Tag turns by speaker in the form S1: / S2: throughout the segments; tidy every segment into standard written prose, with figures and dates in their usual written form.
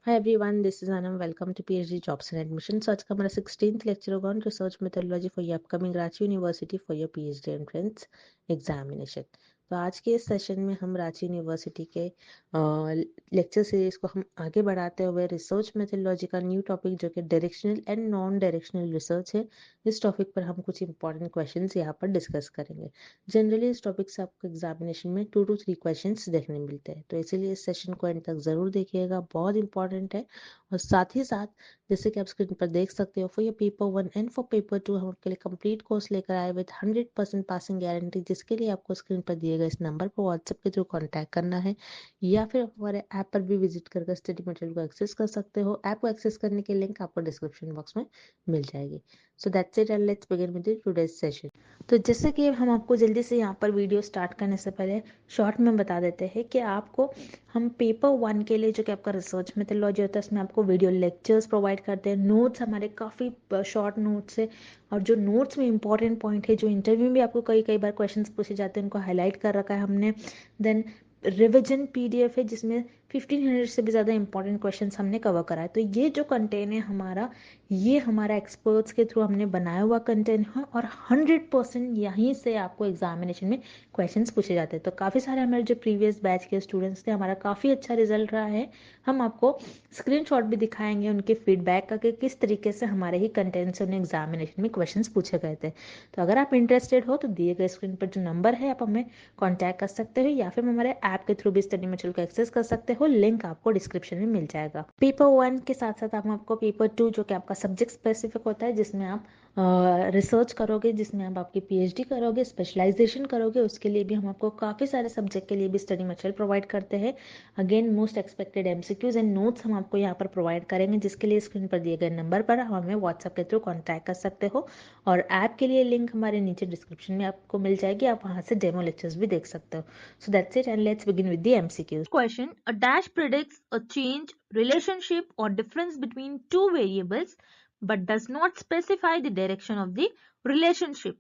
S1: Hi everyone, this is Anam. Welcome to PhD Jobs and Admissions. आज का हमारा 16th lecture होगा on research methodology for your upcoming Ranchi university for your PhD entrance examination. तो आज के इस session में हम रांची यूनिवर्सिटी के लेक्चर सीरीज को हम आगे बढ़ाते हुए रिसर्च मेथोडोलॉजी का न्यू टॉपिक जो कि directional and non directional research है, इस टॉपिक पर हम कुछ इंपॉर्टेंट क्वेश्चंस यहाँ पर डिस्कस करेंगे। जनरली इस टॉपिक से आपको एग्जामिनेशन में 2 to 3 क्वेश्चंस देखने मिलते हैं, तो इसीलिए इस सेशन को एंड तक जरूर देखिएगा, बहुत इंपॉर्टेंट है। और साथ ही साथ जैसे कि आप स्क्रीन पर देख सकते हो, for your paper 1 and for paper 2 हम आपके लिए कंप्लीट कोर्स लेकर आए विद 100% पासिंग गारंटी, जिसके लिए आपको स्क्रीन पर दिए गए इस नंबर पर व्हाट्सएप के थ्रू कॉन्टैक्ट करना है, या फिर हमारे ऐप पर भी विजिट करके स्टडी मटेरियल को एक्सेस कर सकते हो। ऐप को एक्सेस करने की लिंक आपको डिस्क्रिप्शन बॉक्स में मिल जाएगी। So that's it and let's begin with today's session. तो जैसे कि हम आपको जल्दी से यहाँ पर वीडियो स्टार्ट करने से पहले शॉर्ट में बता देते हैं कि आपको हम पेपर 1 के लिए जो कि आपका रिसर्च मेथोडोलॉजी होता है, उसमें आपको वीडियो लेक्चर्स प्रोवाइड करते हैं। नोट्स हमारे काफ़ी शॉर्ट नोट्स है, और जो नोट्स में इंपॉर्टेंट पॉइंट है, जो इंटरव्यू में भी आपको कई कई बार क्वेश्चंस पूछे जाते हैं, उनको हाईलाइट कर रखा है हमने। देन रिविजन पीडीएफ है जिसमें 1500 से भी ज़्यादा इंपॉर्टेंट क्वेश्चंस हमने कवर करा है। तो ये जो कंटेंट है हमारा, ये हमारा एक्सपर्ट्स के थ्रू हमने बनाया हुआ कंटेंट है, और 100% यहीं से आपको एग्जामिनेशन में क्वेश्चंस पूछे जाते हैं। तो काफ़ी सारे हमारे जो प्रीवियस बैच के स्टूडेंट्स थे, हमारा काफ़ी अच्छा रिजल्ट रहा है। हम आपको स्क्रीनशॉट भी दिखाएंगे उनके फीडबैक का कि किस तरीके से हमारे ही कंटेंट से उन्हें एग्जामिनेशन में क्वेश्चंस पूछे गए थे। तो अगर आप इंटरेस्टेड हो तो दिए गए स्क्रीन पर जो नंबर है आप हमें कॉन्टैक्ट कर सकते हो, या फिर हमारे ऐप के थ्रू भी स्टडी मटेरियल को एक्सेस कर सकते हो। लिंक आपको डिस्क्रिप्शन में मिल जाएगा। पेपर 1 के साथ साथ हम आपको पेपर 2 जो कि आपका सब्जेक्ट स्पेसिफिक होता है, जिसमें आप रिसर्च करोगे, जिसमें आप आपकी पीएचडी करोगे, स्पेशलाइजेशन करोगे, उसके लिए भी हम आपको काफ़ी सारे सब्जेक्ट के लिए भी स्टडी मटेरियल प्रोवाइड करते हैं। Again most expected MCQs and notes हम आपको यहाँ पर प्रोवाइड करेंगे, जिसके लिए स्क्रीन पर दिए गए नंबर पर आप हमें व्हाट्सएप के थ्रू कॉन्टैक्ट कर सकते हो। और ऐप के लिए लिंक हमारे नीचे डिस्क्रिप्शन में आपको मिल जाएगी, आप वहाँ से डेमो लेक्चर्स भी देख सकते हो। So that's it and let's begin with the MCQs.
S2: Question: A dash predicts a change, relationship, or difference between two variables but does not specify the direction of the relationship.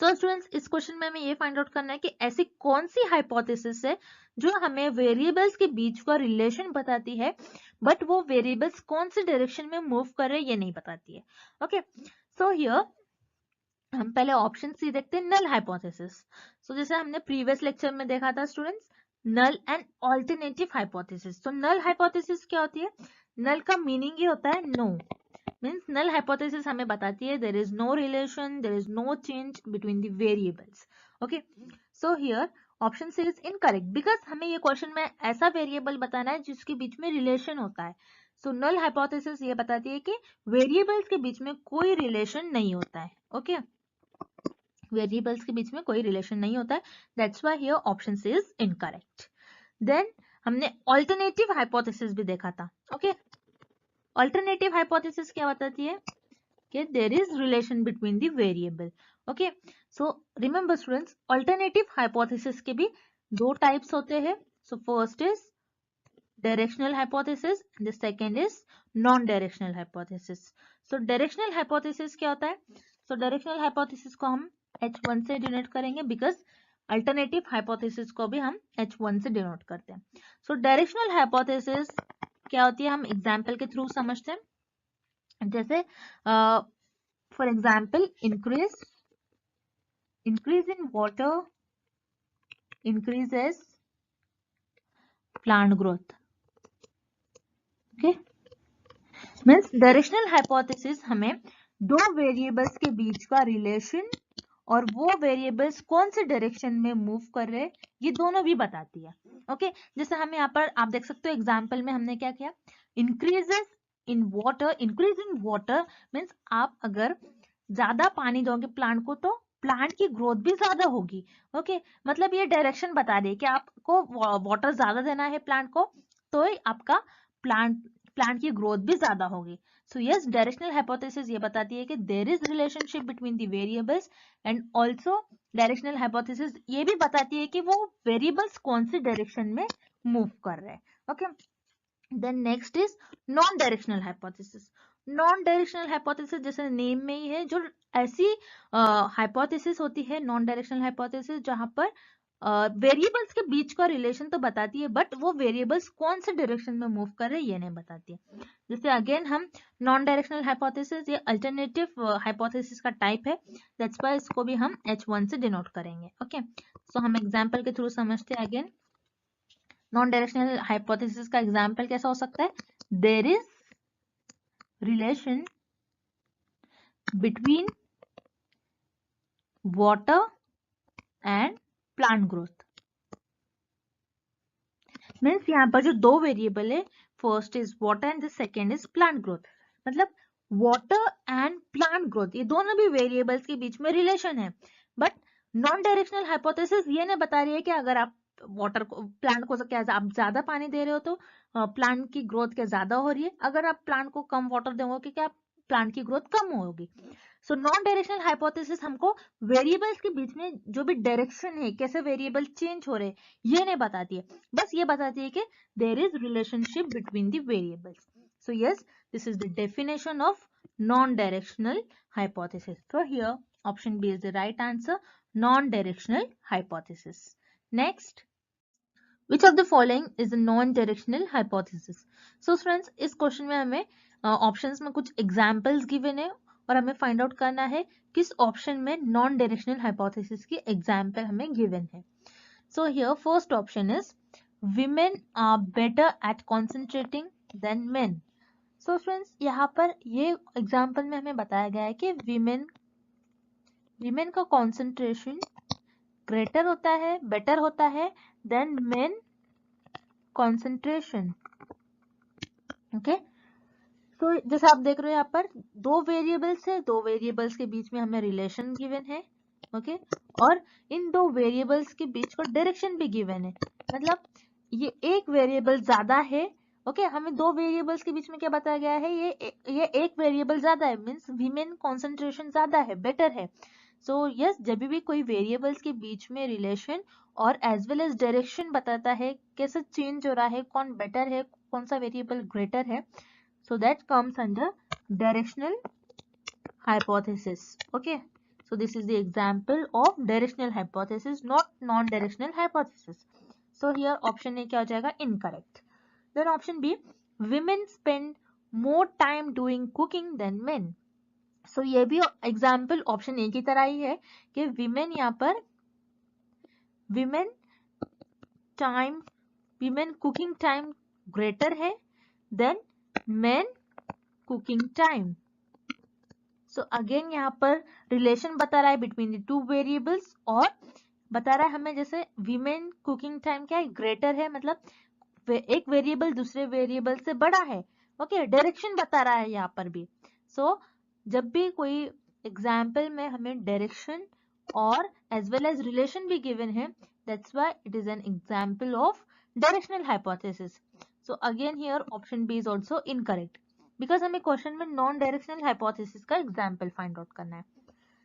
S2: तो students, इस question में हमें ये find out करना है कि ऐसी कौन सी हाइपोथेसिस है जो हमें वेरिएबल्स के बीच का रिलेशन बताती है, बट वो वेरिएबल्स कौन से डायरेक्शन में मूव कर रहे हैं ये नहीं बताती है। ओके, सो हियर हम पहले ऑप्शन सी देखते हैं, नल हाइपोथेसिस। सो जैसे हमने प्रीवियस लेक्चर में देखा था students, null and alternative hypothesis. तो नल हाइपोथेसिस क्या होती है? नल का मीनिंग ही होता है नो। मीन्स नल हाइपोथेसिस हमें बताती है there is no relation, there is no change between the variables. Okay, so here option C is incorrect, because हमें ये क्वेश्चन में ऐसा वेरिएबल बताना है जिसके बीच में रिलेशन होता है। सो नल हाइपोथेसिस ये बताती है कि वेरिएबल्स के बीच में कोई रिलेशन नहीं होता है। ओके, वेरिएबल्स के बीच में कोई रिलेशन नहीं होता है, that's why here option C is incorrect. Then हमने ऑल्टरनेटिव हाइपोथेसिस भी देखा था। ओके, ऑल्टरनेटिव हाइपोथेसिस क्या बताती है कि there is relation between the variable. Okay, so remember students, alternative hypothesis के भी दो टाइप्स होते हैं। So first is directional hypothesis and the second is non directional hypothesis. So directional hypothesis क्या होता है? सो डायरेक्शनल हाइपोथेसिस को हम H1 से डिनोट करेंगे, बिकॉज अल्टरनेटिव हाइपोथेसिस को भी हम H1 से डिनोट करते हैं। सो डायरेक्शनल हाइपोथेसिस क्या होती है, हम एग्जांपल के थ्रू समझते हैं। जैसे for example, increase in water increases plant growth. Okay, means directional hypothesis हमें दो वेरिएबल्स के बीच का रिलेशन और वो वेरिएबल्स कौन से डायरेक्शन में मूव कर रहे हैं ये दोनों भी बताती है। ओके, जैसे हम यहाँ पर आप देख सकते हो एग्जांपल में हमने क्या किया, increases in water. Increase in water means आप अगर ज्यादा पानी दोगे प्लांट को तो प्लांट की ग्रोथ भी ज्यादा होगी। ओके, मतलब ये डायरेक्शन बता रही है कि आपको वाटर ज्यादा देना है प्लांट को, तो आपका प्लांट की ग्रोथ भी ज्यादा होगी। सो यस, डायरेक्शनल हाइपोथेसिस ये बताती है कि there is relationship between the variables, and also directional hypothesis ये भी बताती है कि वो वेरिएबल्स कौन सी डायरेक्शन में मूव कर रहे हैं। Okay, then next is non directional hypothesis. Non directional hypothesis जैसे नेम में ही है, जो ऐसी हाइपोथेसिस होती है नॉन डायरेक्शनल हाइपोथेसिस जहां पर वेरिएबल्स के बीच का रिलेशन तो बताती है, बट वो वेरिएबल्स कौन से डायरेक्शन में मूव कर रहे हैं ये नहीं बताती है। जैसे अगेन हम नॉन डायरेक्शनल हाइपोथेसिस, ये अल्टरनेटिव हाइपोथेसिस का टाइप है, दैट्स व्हाई इसको भी हम H1 से डिनोट करेंगे। ओके, सो हम एग्जांपल के थ्रू समझते हैं। अगेन नॉन डायरेक्शनल हाइपोथेसिस का एग्जांपल कैसा हो सकता है? There is relation between water and plant growth. Means यहाँ पर जो दो वेरिएबल है, first is water and the second is plant growth, मतलब वाटर एंड प्लांट ग्रोथ ये दोनों भी वेरिएबल्स के बीच में रिलेशन है। बट नॉन डायरेक्शनल हाइपोथेसिस ये नहीं बता रही है कि अगर आप वाटर को, प्लांट को क्या आप ज्यादा पानी दे रहे हो तो प्लांट की ग्रोथ क्या ज्यादा हो रही है, अगर आप प्लांट को कम वाटर दोगे क्या प्लांट की ग्रोथ कम होगी। सो नॉन डायरेक्शनल हाइपोथेसिस हमको वेरिएबल्स के बीच में जो भी डायरेक्शन है, कैसे वेरिएबल चेंज हो रहे हैं, ये नहीं बताती है, बस ये बताती है कि there is relationship between the variables. So yes, this is the definition of non-directional hypothesis. So here option B is the right answer, non-directional hypothesis. Next, which of the following is a non-directional hypothesis? So friends, इस question में हमें options में कुछ examples given है और हमें find out करना है किस ऑप्शन में नॉन डायरेक्शनल हाइपोथेसिस की एग्जांपल हमें गिवन है। सो here first option is women are better at concentrating than men. So friends, यहाँ पर ये एग्जाम्पल में हमें बताया गया है कि विमेन का कॉन्सेंट्रेशन ग्रेटर होता है, बेटर होता है देन मेन कॉन्सेंट्रेशन। ओके, तो जैसे आप देख रहे हो यहाँ पर दो वेरिएबल्स है, दो वेरिएबल्स के बीच में हमें रिलेशन गिवन है। ओके, और इन दो वेरिएबल्स के बीच का डायरेक्शन भी गिवन है, मतलब ये एक वेरिएबल ज्यादा है। ओके, हमें दो वेरिएबल्स के बीच में क्या बताया गया है, ये एक वेरिएबल ज्यादा है, मींस वीमेन कंसंट्रेशन ज्यादा है, बेटर है। सो यस, जब भी कोई वेरिएबल्स के बीच में रिलेशन और एज वेल एज डायरेक्शन बताता है, कैसे चेंज हो रहा है, कौन बेटर है, कौन सा वेरिएबल ग्रेटर है, so that comes under directional hypothesis. Okay, so this is the example of directional hypothesis, not non-directional hypothesis. So here option A क्या हो जाएगा? Incorrect. Then option B, women spend more time doing cooking than men. So ये भी example option A की तरह ही है कि women यहाँ पर women cooking time greater है than men cooking time. So again यहाँ पर रिलेशन बता रहा है बिटवीन द टू वेरिएबल्स और बता रहा है हमें जैसे वीमेन कुकिंग टाइम क्या है, ग्रेटर है, मतलब एक वेरिएबल दूसरे वेरिएबल से बड़ा है। ओके, डायरेक्शन बता रहा है यहाँ पर भी। सो जब भी कोई एग्जाम्पल में हमें डायरेक्शन और एज वेल एज रिलेशन भी गिवन है, that's why it is an example of directional hypothesis. So again here option B is also incorrect, because हमें क्वेश्चन में नॉन डायरेक्शनल हाइपोथेसिस का एग्जाम्पल फाइंड आउट करना है।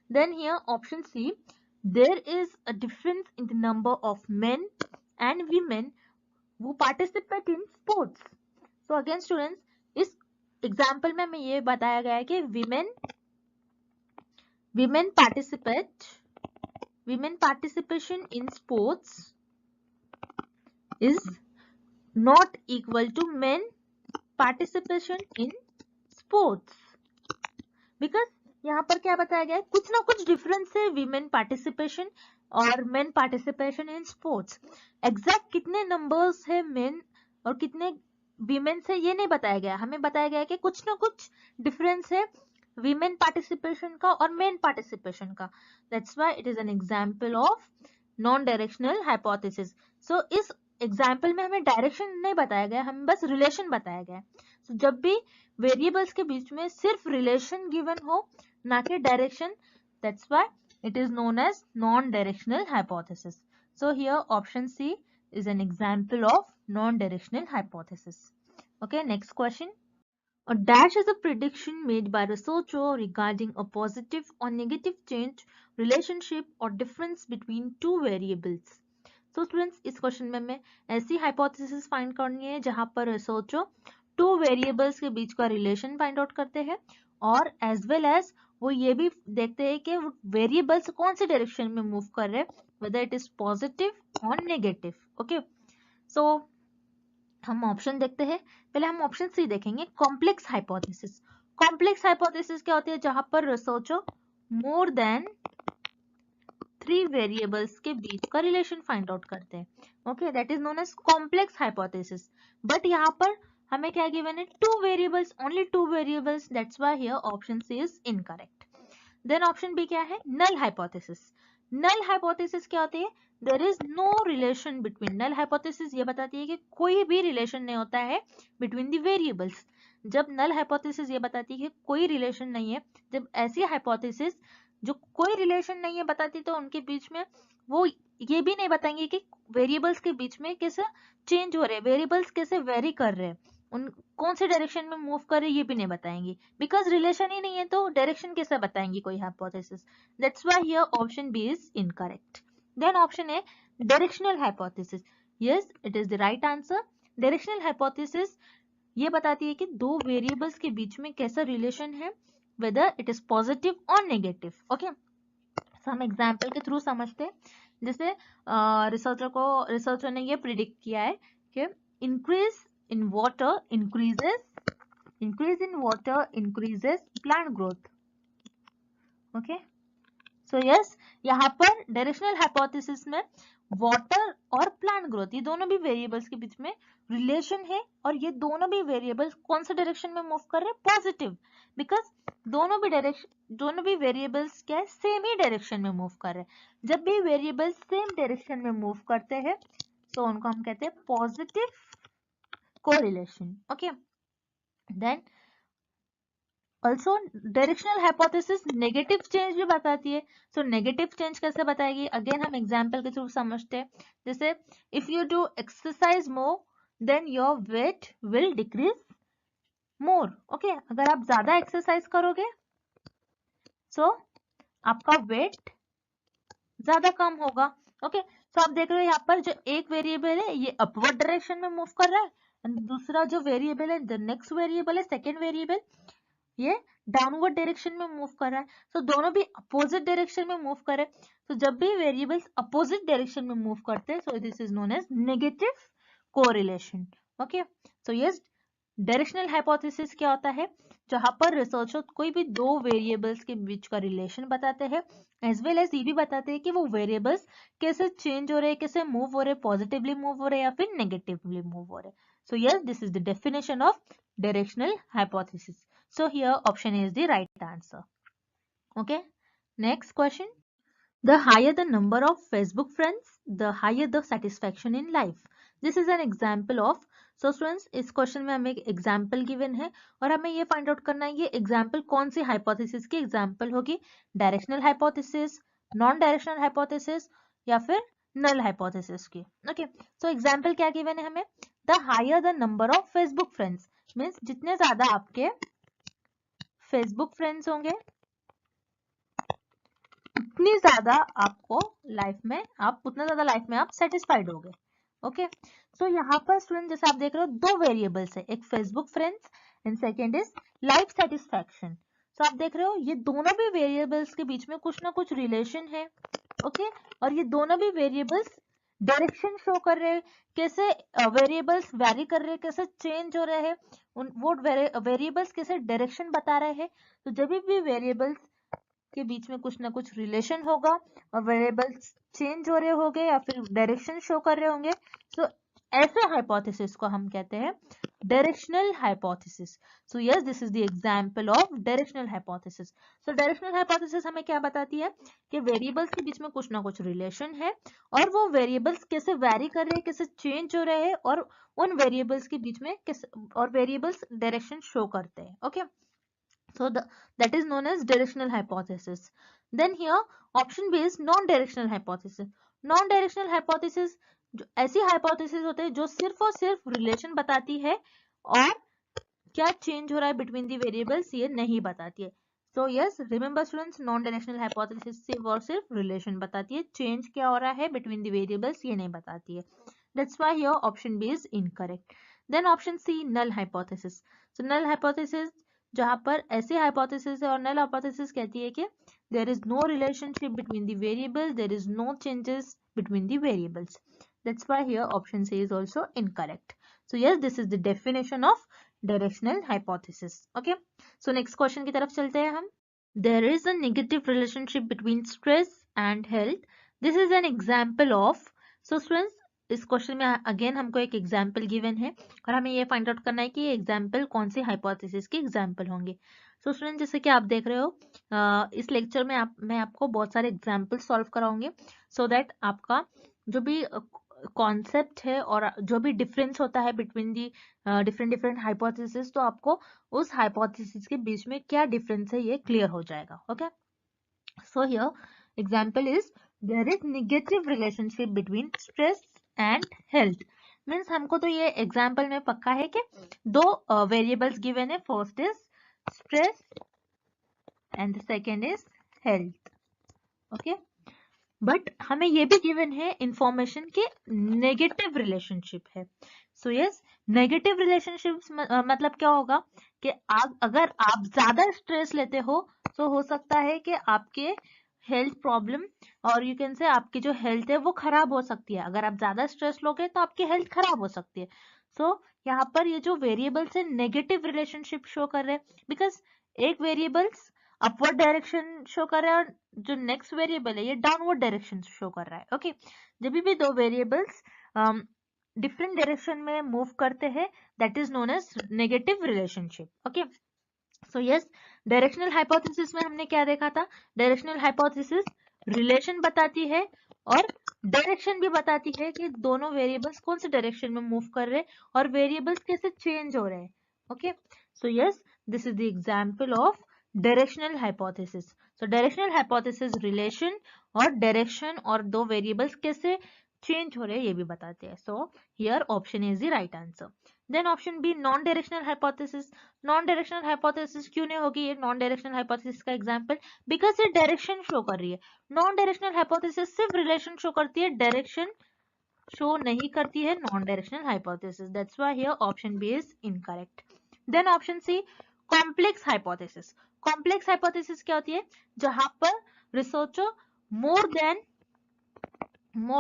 S2: Then here option C, there is a difference in the number of men and women who participate in sports. So again students, इस example में हमें ये बताया गया है कि women participation in sports is not equal to men participation in sports, because यहाँ पर क्या बताया गया है, कुछ ना कुछ डिफरेंस है विमेन पार्टिसिपेशन और men participation in sports. Exact कितने नंबर्स है मेन और कितने वीमेन से ये नहीं बताया गया, हमें बताया गया है कि कुछ ना कुछ डिफरेंस है वीमेन पार्टिसिपेशन का और मेन पार्टिसिपेशन का। That's why it is an example of non directional hypothesis. So इस एग्जाम्पल में हमें डायरेक्शन नहीं बताया गया, हमें बस रिलेशन बताया गया। So, जब भी वेरिएबल्स के बीच में सिर्फ रिलेशन गिवन हो ना कि direction, that's why it is known as non directional hypothesis. So here option C is an example of non-directional hypothesis. Okay, next question. A dash is a prediction made by researcher regarding a positive or negative change, relationship or difference between two variables. So students, इस question में हमें ऐसी hypothesis find करनी है जहां पर researcher two variables के बीच का रिलेशन फाइंड आउट करते हैं और एज वेल एज वो ये भी देखते हैं कि वेरिएबल्स कौन से डायरेक्शन में मूव कर रहे हैं, whether it is positive on negative. Okay, so हम ऑप्शन देखते हैं. पहले हम ऑप्शन सी देखेंगे, कॉम्प्लेक्स हाइपोथेसिस. कॉम्प्लेक्स हाइपोथेसिस क्या होती है? जहां पर रिसर्चर मोर देन 3 वेरिएबल्स के बीच का रिलेशन फाइंड आउट करते हैं. Okay, that is known as complex hypothesis. But यहाँ पर हमें क्या गिवन है? 2 variables, only 2 variables. That's why here option C is incorrect. Then option B क्या है? Null hypothesis. नल हाइपोथेसिस क्या होती है? There is no relation between. Null hypothesis ये बताती है कि कोई भी रिलेशन नहीं होता है बिटवीन द वेरिएबल्स. जब नल हाइपोथेसिस ये बताती है कि कोई रिलेशन नहीं है, जब ऐसी हाइपोथेसिस जो कोई रिलेशन नहीं है बताती, तो उनके बीच में वो ये भी नहीं बताएंगे कि वेरिएबल्स के बीच में कैसे चेंज हो रहे हैं, वेरिएबल्स कैसे वेरी कर रहे हैं, उन कौन से डायरेक्शन में मूव कर रहे हैं, ये भी नहीं बताएंगे. बिकॉज रिलेशन ही नहीं है तो डायरेक्शन कैसे बताएंगे कोई hypothesis. That's why here option B is incorrect. Then option A, directional hypothesis. Yes, it is the right answer. Directional hypothesis ये बताती है कि दो वेरिएबल्स के बीच में कैसा रिलेशन है, वेदर इट इज पॉजिटिव और नेगेटिव. ओके, सो हम एग्जाम्पल के थ्रू समझते हैं. जैसे रिसर्चर ने ये प्रिडिक्ट किया है कि increase in water increases plant growth. Okay, so yes, यहाँ पर डायरेक्शनल हाइपोथेसिस में वाटर और प्लांट ग्रोथ ये दोनों भी वेरिएबल्स के बीच में रिलेशन है, और ये दोनों भी वेरिएबल्स कौन से डायरेक्शन में मूव कर रहे हैं? पॉजिटिव. बिकॉज दोनों भी वेरिएबल्स क्या है? सेम ही डायरेक्शन में मूव कर रहे हैं. जब भी वेरिएबल्स सेम डायरेक्शन में मूव करते हैं तो उनको हम कहते हैं positive correlation. Okay, then also directional hypothesis negative change भी बताती है. सो नेगेटिव चेंज कैसे बताएगी? अगेन हम एग्जांपल के थ्रू समझते हैं. जैसे if you do exercise more than your weight will decrease more. Okay, अगर आप ज्यादा एक्सरसाइज करोगे सो आपका वेट ज्यादा कम होगा. ओके, सो आप देख रहे हो यहाँ पर जो एक वेरिएबल है ये अपवर्ड डायरेक्शन में मूव कर रहा है, and दूसरा जो वेरिएबल है, द नेक्स्ट वेरिएबल है, सेकेंड वेरिएबल, ये डाउनवर्ड डायरेक्शन में मूव कर रहा है. सो दोनों भी अपोजिट डायरेक्शन में मूव कर रहे हैं. तो जब भी वेरिएबल्स अपोजिट डायरेक्शन में मूव करते हैं so this is known as negative correlation. Okay, so yes, directional hypothesis क्या होता है? जहां पर रिसर्चर कोई भी दो वेरिएबल्स के बीच का रिलेशन बताते हैं, एज वेल एज ये भी बताते हैं कि वो वेरिएबल्स कैसे चेंज हो रहे हैं, कैसे मूव हो रहे हैं, पॉजिटिवली मूव हो रहे हैं या फिर नेगेटिवली मूव हो रहे हैं. So yes, this is the definition of directional hypothesis. So here option A is the right answer. Okay, next question. The higher the number of Facebook friends, the higher the satisfaction in life. This is an example of. So students, इस question में हमें एक example given है और हमें ये find out करना है ये एग्जाम्पल कौन सी हाइपोथेसिस की एग्जाम्पल होगी, directional hypothesis, non directional hypothesis या फिर नल हाइपोथेसिस की. ओके, सो एग्जाम्पल क्या गिवन है हमें? The higher the number of Facebook friends means जितने ज्यादा आपके फेसबुक फ्रेंड्स होंगे उतनी ज्यादा आपको लाइफ में उतना ज्यादा लाइफ में आप सेटिस्फाइड होगे. ओके, सो यहाँ पर स्टूडेंट जैसे आप देख रहे हो दो वेरिएबल्स है, एक Facebook friends and second is life satisfaction. So आप देख रहे हो ये दोनों भी वेरिएबल्स के बीच में कुछ ना कुछ रिलेशन है. ओके, और ये दोनों भी वेरिएबल्स डायरेक्शन शो कर रहे हैं, कैसे वेरिएबल्स वैरी कर रहे हैं, कैसे चेंज हो रहे हैं, वो वेरिएबल्स कैसे डायरेक्शन बता रहे हैं. तो जब भी वेरिएबल्स के बीच में कुछ ना कुछ रिलेशन होगा और वेरिएबल्स चेंज हो रहे होंगे या फिर डायरेक्शन शो कर रहे होंगे, तो ऐसे हाइपोथेसिस को हम कहते हैं directional hypothesis. So yes, this is the example of directional hypothesis. So directional hypothesis हमें क्या बताती है कि वेरिएबल्स के बीच में कुछ ना कुछ रिलेशन है और वो वेरिएबल्स कैसे वैरी कर रहे हैं, कैसे चेंज हो रहे हैं और उन वेरिएबल्स के बीच में और वेरिएबल्स डायरेक्शन शो करते हैं. Okay, so that is known as directional hypothesis. Then here option B is non-directional hypothesis. Non-directional hypothesis जो ऐसी hypothesis होते हैं जो सिर्फ और सिर्फ रिलेशन बताती है और क्या चेंज हो रहा है बिटवीन दी वेरिएबल्स ये नहीं बताती है. So yes, remember students, non directional hypothesis सिर्फ और सिर्फ रिलेशन बताती है, चेंज क्या हो रहा है बिटवीन दी वेरिएबल्स ये नहीं बताती है. That's why here option B is incorrect. Then option C, null hypothesis. So null hypothesis जहां पर ऐसी हाइपोथेसिस है और नल हाइपोथेसिस कहती है कि there is no relationship between the variables, there is no changes between the variables. That's why here option C is also incorrect. So yes, this is the definition of directional hypothesis. Okay, so next question की तरफ चलते हैं हम. There is a negative relationship between stress and health. This is an example of. So students, इस question में again हमको एक example given है और हमें ये फाइंड आउट करना है कि ये एग्जाम्पल कौन सी हाइपोथेसिस के एग्जाम्पल होंगे. सो स्टूडेंट, जैसे कि आप देख रहे हो इस लेक्चर में मैं आपको बहुत सारे एग्जाम्पल सॉल्व कराऊंगी सो दैट आपका जो भी कॉन्सेप्ट है और जो भी डिफरेंस होता है बिटवीन दी डिफरेंट हाइपोथेसिस, तो आपको उस हाइपोथेसिस के बीच में क्या डिफरेंस है ये क्लियर हो जाएगा. Okay, so here example is there is negative relationship between stress and health. Means हमको तो ये एग्जाम्पल में पक्का है कि दो वेरिएबल्स गिवन है. First is stress and the second is health. Okay, but हमें ये भी given है information के negative relationship है. So yes, negative relationships मतलब क्या होगा कि अगर आप ज्यादा स्ट्रेस लेते हो तो हो सकता है कि आपके हेल्थ प्रॉब्लम और यू कैन से आपकी जो हेल्थ है वो खराब हो सकती है. अगर आप ज्यादा स्ट्रेस लोगे तो आपकी हेल्थ खराब हो सकती है. सो यहाँ पर ये जो वेरिएबल्स है नेगेटिव रिलेशनशिप शो कर रहे हैं बिकॉज एक वेरिएबल्स अपवर्ड डायरेक्शन शो कर रहा है और जो नेक्स्ट वेरिएबल है ये डाउनवर्ड डायरेक्शन शो कर रहा है. ओके, जब भी दो वेरिएबल्स डिफरेंट डायरेक्शन में मूव करते हैं that is known as negative relationship. Okay, so yes, directional hypothesis में हमने क्या देखा था? डायरेक्शनल हाइपोथेसिस रिलेशन बताती है और डायरेक्शन भी बताती है कि दोनों वेरिएबल्स कौन से डायरेक्शन में मूव कर रहे हैं और वेरिएबल्स कैसे चेंज हो रहे हैं. Okay, so yes, this is the example of directional hypothesis. So directional hypothesis relation और डायरेक्शन और दो वेरिएबल्स कैसे चेंज हो रहे हैं ये भी बताते हैं. So here option is the right answer. Then option B, non directional hypothesis. Non directional hypothesis क्यों नहीं होगी ये नॉन डायरेक्शनल हाइपोथेसिस का एग्जांपल? बिकॉज ये डायरेक्शन शो कर रही है. नॉन डायरेक्शनल हाइपोथेसिस सिर्फ रिलेशन शो करती है, डायरेक्शन शो नहीं करती है non directional hypothesis. That's why here option B is incorrect. Then option C, complex hypothesis. Complex hypothesis क्या होती है? जहां पर रिसर्चर मोर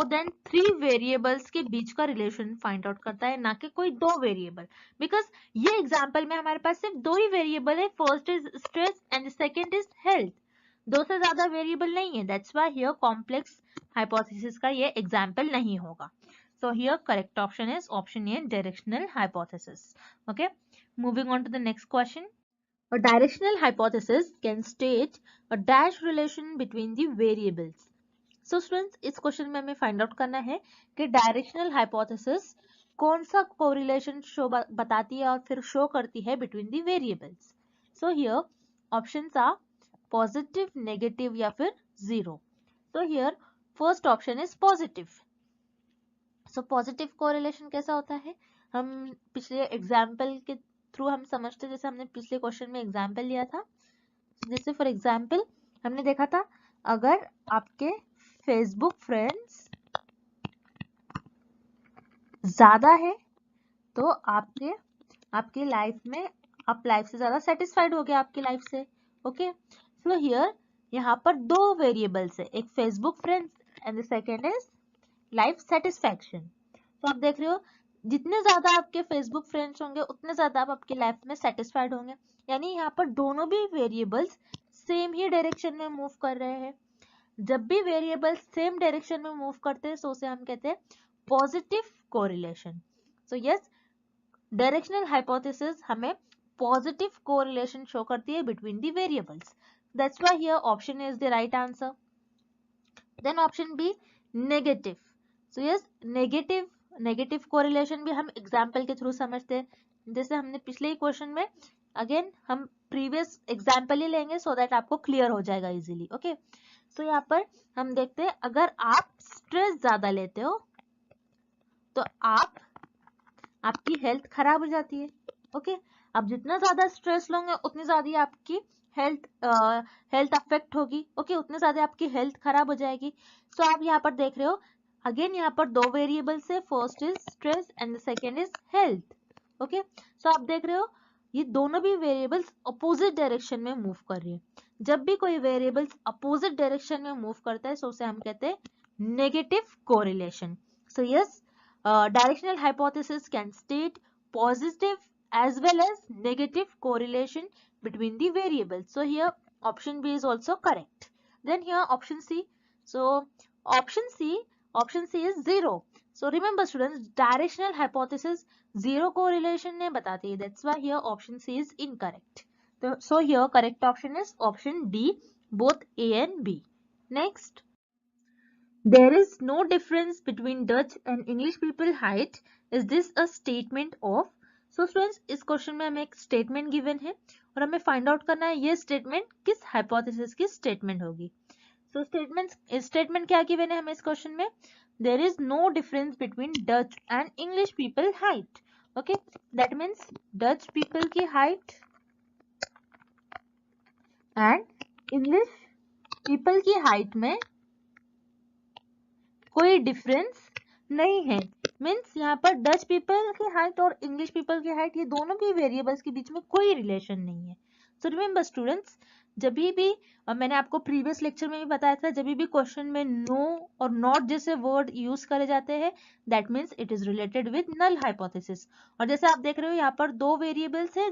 S2: देन 3 वेरिएबल्स के बीच का रिलेशन फाइंड आउट करता है, ना कि कोई 2 वेरिएबल. बिकॉज ये एग्जांपल में हमारे पास सिर्फ 2 ही वेरिएबल है. First is stress and second is health. 2 से ज्यादा वेरिएबल नहीं है. That's why here complex hypothesis का ये एग्जांपल नहीं होगा. So here correct option is option A, directional hypothesis. Okay, moving on to the next question. A directional hypothesis can state a dash relation between the variables. So students, इस question में हमें find out करना है कि directional hypothesis कौन सा correlation show बताती है और फिर शो करती है between the variables. So here options are positive, negative या फिर zero. So here first option is positive. So positive correlation कैसा होता है? हम पिछले एग्जाम्पल के थ्रू हम समझते, जैसे हमने पिछले क्वेश्चन में एग्जाम्पल लिया था. जैसे फॉर एग्जाम्पल हमने देखा था अगर आपके फेसबुक फ्रेंड्स ज्यादा है तो आपकी लाइफ में आप लाइफ से ज्यादा सेटिस्फाइड हो गए आपकी लाइफ से. ओके, सो हियर यहाँ पर 2 वेरिएबल्स है, एक Facebook friends and the second is life satisfaction. तो आप देख रहे हो जितने ज्यादा आपके फेसबुक फ्रेंड्स होंगे उतने ज्यादा आप आपकी लाइफ में सेटिस्फाइड होंगे. यानी यहाँ पर दोनों भी वेरिएबल्स सेम ही डायरेक्शन में मूव कर रहे हैं. जब भी वेरिएबल्स सेम डायरेक्शन में मूव करते हैं तो उसे हम कहते हैं positive correlation. So yes, directional hypothesis हमें पॉजिटिव कोरिलेशन शो करती है between the variables. That's why here option is the right answer. Then option B, negative. So yes, negative correlation भी हम एग्जाम्पल के थ्रू समझते हैं. जैसे हमने पिछले ही क्वेश्चन में, अगेन हम प्रीवियस एग्जाम्पल ही लेंगे सो दैट आपको क्लियर हो जाएगा इजीली. ओके, सो यहाँ पर हम देखते हैं अगर आप स्ट्रेस ज्यादा लेते हो तो आपकी हेल्थ खराब हो जाती है. ओके, आप जितना ज्यादा स्ट्रेस लोगे उतनी ज्यादा आपकी हेल्थ अफेक्ट होगी. ओके, उतने ज्यादा आपकी हेल्थ खराब हो जाएगी. सो आप यहाँ पर देख रहे हो अगेन यहाँ पर 2 वेरिएबल्स है, first is stress and the second is health. Okay, so आप देख रहे हो ये दोनों भी वेरिएबल्स अपोजिट डायरेक्शन में मूव कर रही है। जब भी कोई वेरिएबल्स अपोजिट डायरेक्शन में मूव करता है तो उसे हम कहते हैं negative correlation. So yes, directional hypothesis can state positive as well as negative correlation between the variables. So here option B is also correct. Then here option C. So option C is 0. So remember students, directional hypothesis zero correlation नहीं बताती है. That's why here option C is incorrect. So here correct option is option D, both A and B. Next. There is no difference between Dutch and English people height. Is this a statement of? So students, इस question में हमें एक statement given है और हमें find out करना है ये स्टेटमेंट किस हाइपोथेसिस की स्टेटमेंट होगी. सो स्टेटमेंट क्या गिवन है हमें इस क्वेश्चन में? There is no difference between Dutch and English people height. Okay, that means Dutch people की हाइट एंड इंग्लिश पीपल की हाइट में कोई डिफरेंस नहीं है. मीन्स यहाँ पर डच पीपल की हाइट और इंग्लिश पीपल की हाइट, ये दोनों भी वेरिएबल्स के बीच में कोई रिलेशन नहीं है. सो रिमेंबर स्टूडेंट्स, जब भी और मैंने आपको प्रीवियस लेक्चर में भी बताया था, जब भी क्वेश्चन में नो और नॉट जैसे वर्ड यूज करे जाते हैं, that means it is related with null hypothesis. और जैसे आप देख रहे हो यहाँ पर दो वेरिएबल्स है,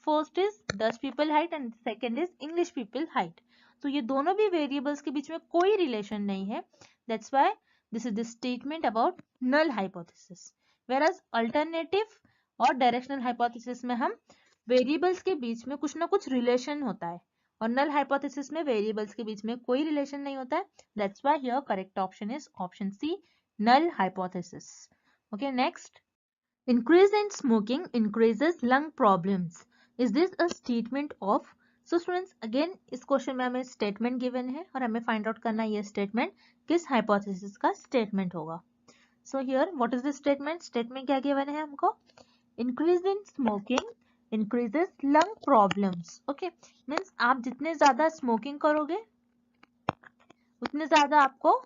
S2: first is Dutch people height and second is English people height. तो ये दोनों भी वेरिएबल्स के बीच में कोई रिलेशन नहीं है. That's why this is the statement about null hypothesis. Whereas alternative और directional hypothesis में हम variables के बीच में कुछ ना कुछ relation होता है और null hypothesis में variables के बीच में कोई relation नहीं होता है. That's why here correct option is option C, null hypothesis. Okay, next. Increase in smoking increases lung problems. Is this a statement of? So students, again इस क्वेश्चन में हमें स्टेटमेंट गिवन है और हमें फाइंड आउट करना है ये statement किस हाइपोथेसिस का स्टेटमेंट होगा. So here what is the statement? Statement क्या गिवन है हमको? Increase in smoking increases lung problems. Okay, means आप जितने ज्यादा स्मोकिंग करोगे उतने ज्यादा आपको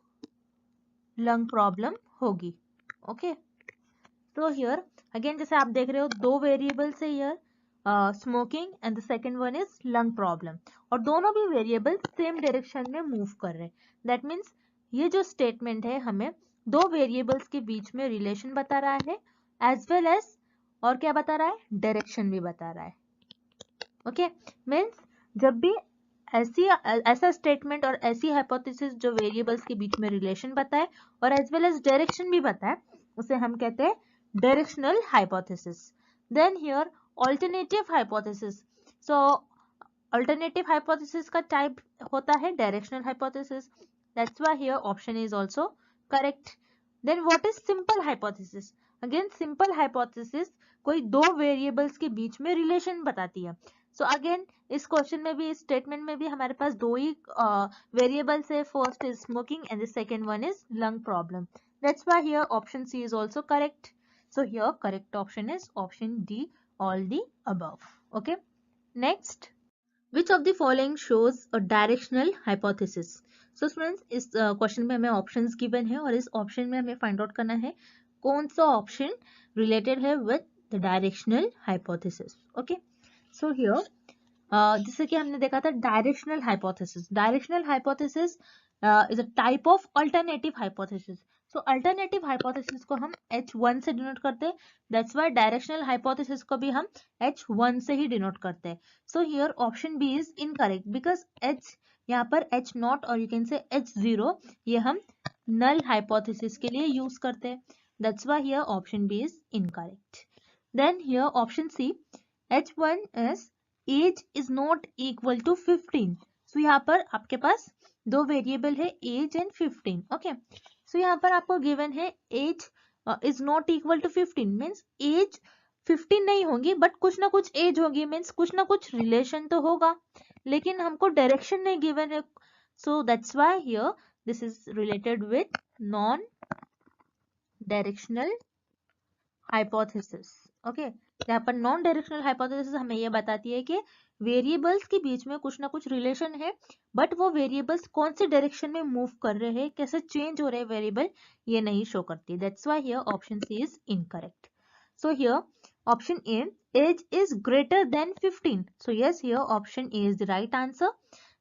S2: लंग प्रॉब्लम होगी. ओके, तो हियर अगेन जैसे आप देख रहे हो दो वेरिएबल्स है here, smoking and the second one is lung problem, और दोनों भी वेरिएबल सेम डायरेक्शन में मूव कर रहे हैं. दैट मीन्स ये जो स्टेटमेंट है हमें दो वेरिएबल्स के बीच में रिलेशन बता रहा है एज वेल एज और क्या बता रहा है? डायरेक्शन भी बता रहा है. ओके, मीन्स जब भी ऐसा स्टेटमेंट और ऐसी हाइपोथेसिस जो वेरिएबल्स के बीच में रिलेशन बताए और एज वेल एज डायरेक्शन भी बताए, उसे हम कहते हैं directional hypothesis. Then here alternative hypothesis. So alternative hypothesis का टाइप होता है directional hypothesis. That's why here option is also correct. Then what is simple hypothesis? Again simple hypothesis कोई दो वेरिएबल्स के बीच में रिलेशन बताती है. सो अगेन इस क्वेश्चन में भी, इस स्टेटमेंट में भी हमारे पास दो ही वेरिएबल्स है. First is smoking and the second one is lung problem. That's why here option C is also correct. So here correct option is option D, all the above. Okay. Next, which of the following shows a directional hypothesis? So students, इस question में हमें options given है और इस option में हमें find out करना है कौन सा ऑप्शन रिलेटेड है with the directional hypothesis. Okay, so here जैसे कि हमने देखा था directional hypothesis. Directional hypothesis is a type of alternative hypothesis. So alternative hypothesis को हम H1 से डिनोट करते हैं. दैट्स व्हाई डायरेक्शनल हाइपोथेसिस को भी हम H1 से ही डिनोट करते हैं. So here option B is incorrect because H यहाँ पर H0 और यू कैन से H0 ये हम नल हाइपोथेसिस के लिए यूज करते हैं. That's why here option B is incorrect. Then here option C, H1 is age is not equal to 15. So यहाँ पर आपके पास दो वेरिएबल है एज एंड 15. ओके, सो यहाँ पर आपको गिवन है age is not equal to 15 means age 15 नहीं होगी बट कुछ ना कुछ एज होगी. मीन्स कुछ ना कुछ रिलेशन तो होगा लेकिन हमको डायरेक्शन नहीं गिवन है. So that's why here this is related with non directional hypothesis. Okay, यहाँ पर नॉन डायरेक्शनल हाइपोथेसिस हमें ये बताती है कि वेरिएबल्स के बीच में कुछ ना कुछ रिलेशन है बट वो वेरिएबल्स कौन से डायरेक्शन में मूव कर रहे हैं, कैसे चेंज हो रहे हैं वेरिएबल, ये नहीं शो करती. That's why here option C is incorrect. So here Option A, age is greater than 15. So yes, here option A is the right answer.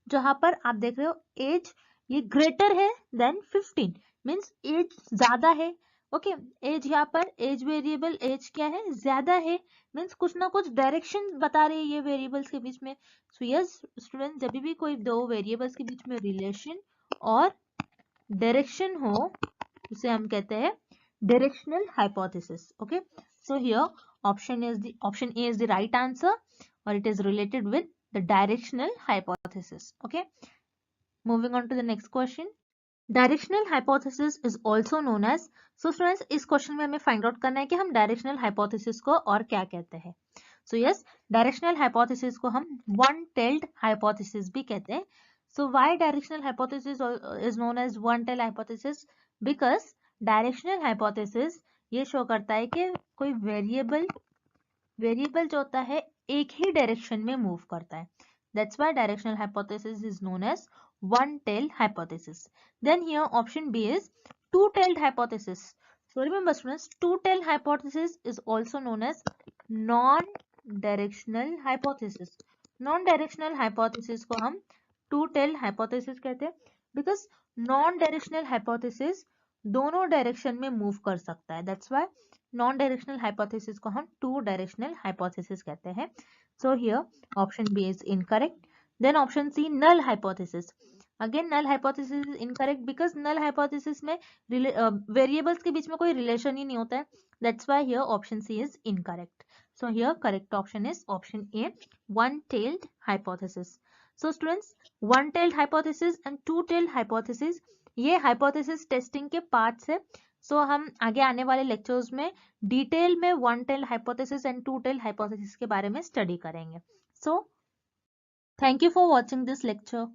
S2: जहां पर आप देख रहे हो एज ये ग्रेटर है देन 15 मीन्स एज ज्यादा है. ओके, एज यहाँ पर एज वेरिएबल एज क्या है, ज्यादा है, मीन्स कुछ ना कुछ डायरेक्शन बता रही है ये वेरिएबल्स के बीच में. सो यस स्टूडेंट, जब भी कोई दो वेरिएबल्स के बीच में रिलेशन और डायरेक्शन हो उसे हम कहते हैं directional hypothesis. Okay, so here option A is the right answer, or it is related with the directional hypothesis. Okay, moving on to the next question. Directional hypothesis is also known as, so students इस question में हमें find out करना है कि हम directional hypothesis को और क्या कहते हैं. सो यस, डायरेक्शनल हाइपोथेसिस को हम वन टेल्ड हाइपोथेसिस भी कहते हैं. So why directional hypothesis is known as one tailed hypothesis? Because directional hypothesis ये शो करता है कि कोई वेरिएबल जो होता है एक ही डायरेक्शन में मूव करता है. That's why directional hypothesis is known as one-tailed hypothesis. Then here option B is two-tailed hypothesis. So remember students, two-tailed hypothesis is also known as non-directional hypothesis. Non-directional hypothesis को हम two-tailed hypothesis कहते हैं because non-directional hypothesis दोनों direction में move कर सकता है. That's why non directional hypothesis को हम टू डायरेक्शनल हाइपोथेसिस कहते हैं. So here option B is incorrect. Then option C null hypothesis. Again null hypothesis is incorrect because null hypothesis में वेरिएबल्स के बीच में कोई रिलेशन ही नहीं होता है. That's why here option C is incorrect. So here correct option is option A, one tailed hypothesis. So students, one tailed hypothesis and two tailed hypothesis ये हाइपोथेसिस टेस्टिंग के पार्ट्स है. सो हम आगे आने वाले लेक्चर्स में डिटेल में one tailed hypothesis and two tailed hypothesis के बारे में स्टडी करेंगे. So thank you for watching this lecture.